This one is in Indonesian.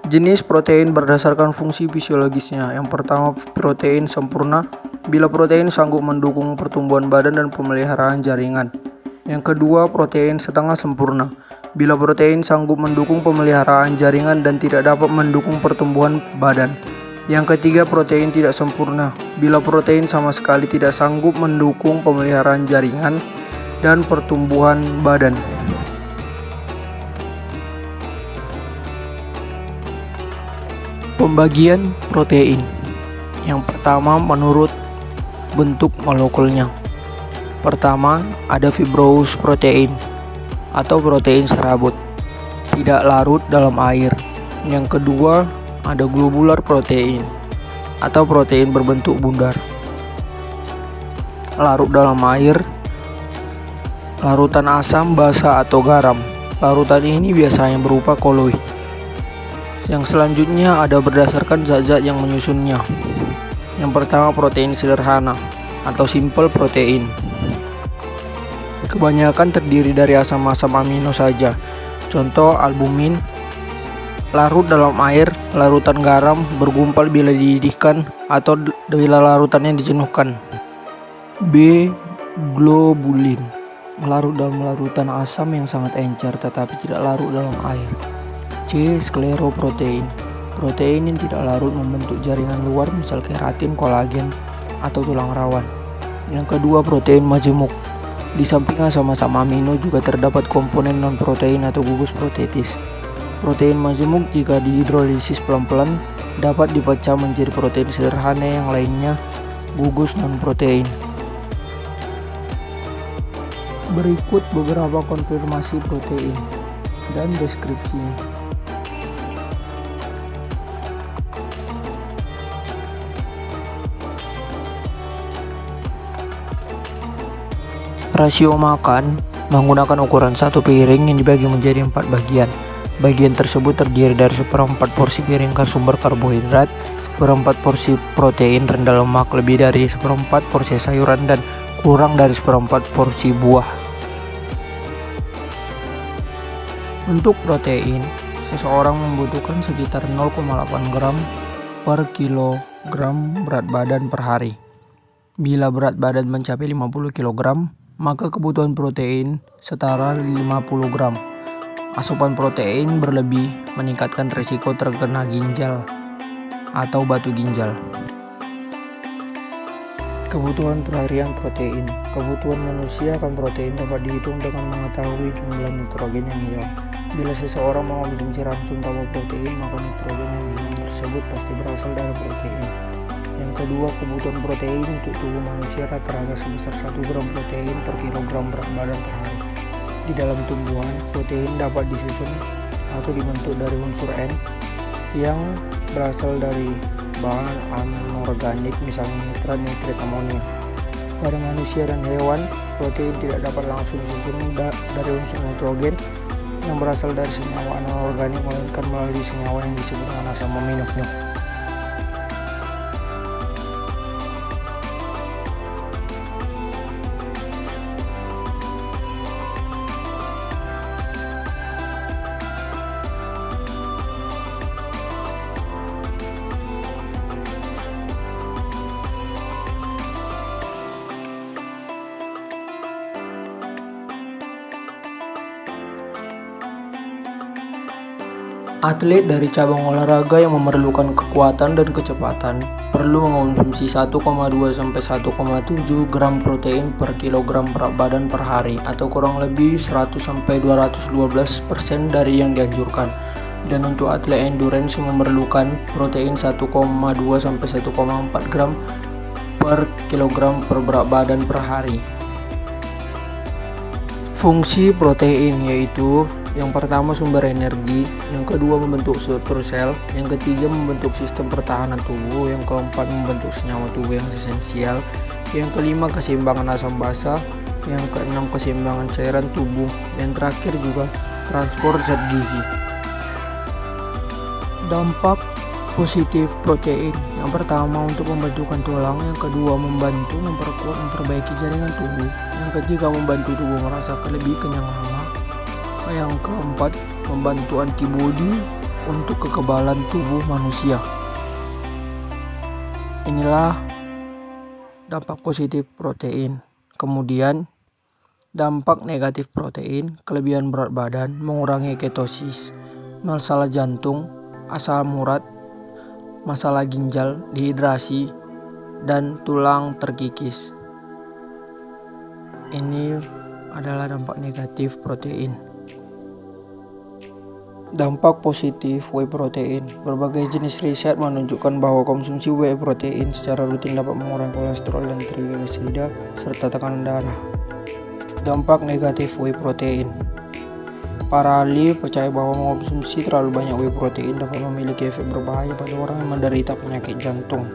Jenis protein berdasarkan fungsi fisiologisnya. Yang pertama, protein sempurna. Bila protein sanggup mendukung pertumbuhan badan dan pemeliharaan jaringan. Yang kedua, protein setengah sempurna. Bila protein sanggup mendukung pemeliharaan jaringan dan tidak dapat mendukung pertumbuhan badan. Yang ketiga, protein tidak sempurna. Bila protein sama sekali tidak sanggup mendukung pemeliharaan jaringan dan pertumbuhan badan. Pembagian protein. Yang pertama, menurut bentuk molekulnya. Pertama, ada fibrous protein atau protein serabut, tidak larut dalam air. Yang kedua, ada globular protein atau protein berbentuk bundar, larut dalam air, larutan asam, basa atau garam. Larutan ini biasanya berupa koloid. Yang selanjutnya ada berdasarkan zat-zat yang menyusunnya. Yang pertama, protein sederhana atau simple protein. Kebanyakan terdiri dari asam-asam amino saja. Contoh albumin, larut dalam air, larutan garam, bergumpal bila dididihkan atau bila larutannya dijenuhkan. B. Globulin, larut dalam larutan asam yang sangat encer tetapi tidak larut dalam air. C. Skleroprotein, protein yang tidak larut membentuk jaringan luar misal keratin, kolagen, atau tulang rawan. Yang kedua, protein majemuk. Di samping asam-asam amino juga terdapat komponen non-protein atau gugus protetis. Protein majemuk jika dihidrolisis pelan-pelan dapat dipecah menjadi protein sederhana yang lainnya gugus non-protein. Berikut beberapa konfirmasi protein dan deskripsinya. Rasio makan menggunakan ukuran satu piring yang dibagi menjadi 4 bagian. Bagian tersebut terdiri dari 1/4 porsi piring sumber karbohidrat, 1/4 porsi protein rendah lemak, lebih dari 1/4 porsi sayuran, dan kurang dari 1/4 porsi buah. Untuk protein, seseorang membutuhkan sekitar 0,8 gram per kilogram berat badan per hari. Bila berat badan mencapai 50 kg, maka kebutuhan protein setara 50 gram. Asupan protein berlebih meningkatkan risiko terkena ginjal atau batu ginjal. Kebutuhan perharian protein. Kebutuhan manusia akan protein dapat dihitung dengan mengetahui jumlah nitrogen yang hilang. Bila seseorang mengonsumsi ransum tanpa protein, maka nitrogen yang hilang tersebut pasti berasal dari protein. Yang kedua, kebutuhan protein untuk tubuh manusia rata-rata sebesar 1 gram protein per kilogram berat badan per hari. Di dalam tumbuhan, protein dapat disusun atau dibentuk dari unsur N yang berasal dari bahan anorganik, misalnya nitrat, nitrit, amonia. Pada manusia dan hewan, protein tidak dapat langsung disusun dari unsur nitrogen yang berasal dari senyawa anorganik, melainkan melalui senyawa yang disebut dengan asam amino. Atlet dari cabang olahraga yang memerlukan kekuatan dan kecepatan perlu mengonsumsi 1,2 sampai 1,7 gram protein per kilogram berat badan per hari, atau kurang lebih 100 sampai 212% dari yang dianjurkan. Dan untuk atlet endurance memerlukan protein 1,2 sampai 1,4 gram per kilogram per berat badan per hari. Fungsi protein yaitu: yang pertama, sumber energi, yang kedua, membentuk struktur sel, yang ketiga, membentuk sistem pertahanan tubuh, yang keempat, membentuk senyawa tubuh yang esensial, yang kelima, keseimbangan asam basa, yang keenam, keseimbangan cairan tubuh, dan terakhir juga transport zat gizi. Dampak positif protein: yang pertama, untuk pembentukan tulang, yang kedua, membantu memperkuat memperbaiki jaringan tubuh, yang ketiga, membantu tubuh merasakan lebih kenyang lama, yang keempat, membantu antibodi untuk kekebalan tubuh manusia. Inilah dampak positif protein. Kemudian dampak negatif protein: kelebihan berat badan, mengurangi ketosis, masalah jantung, asam urat, masalah ginjal, dehidrasi, dan tulang terkikis. Ini adalah dampak negatif protein. Dampak positif whey protein. Berbagai jenis riset menunjukkan bahwa konsumsi whey protein secara rutin dapat mengurangi kolesterol dan trigliserida serta tekanan darah. Dampak negatif whey protein. Para ahli percaya bahwa mengonsumsi terlalu banyak whey protein dapat memiliki efek berbahaya pada orang yang menderita penyakit jantung.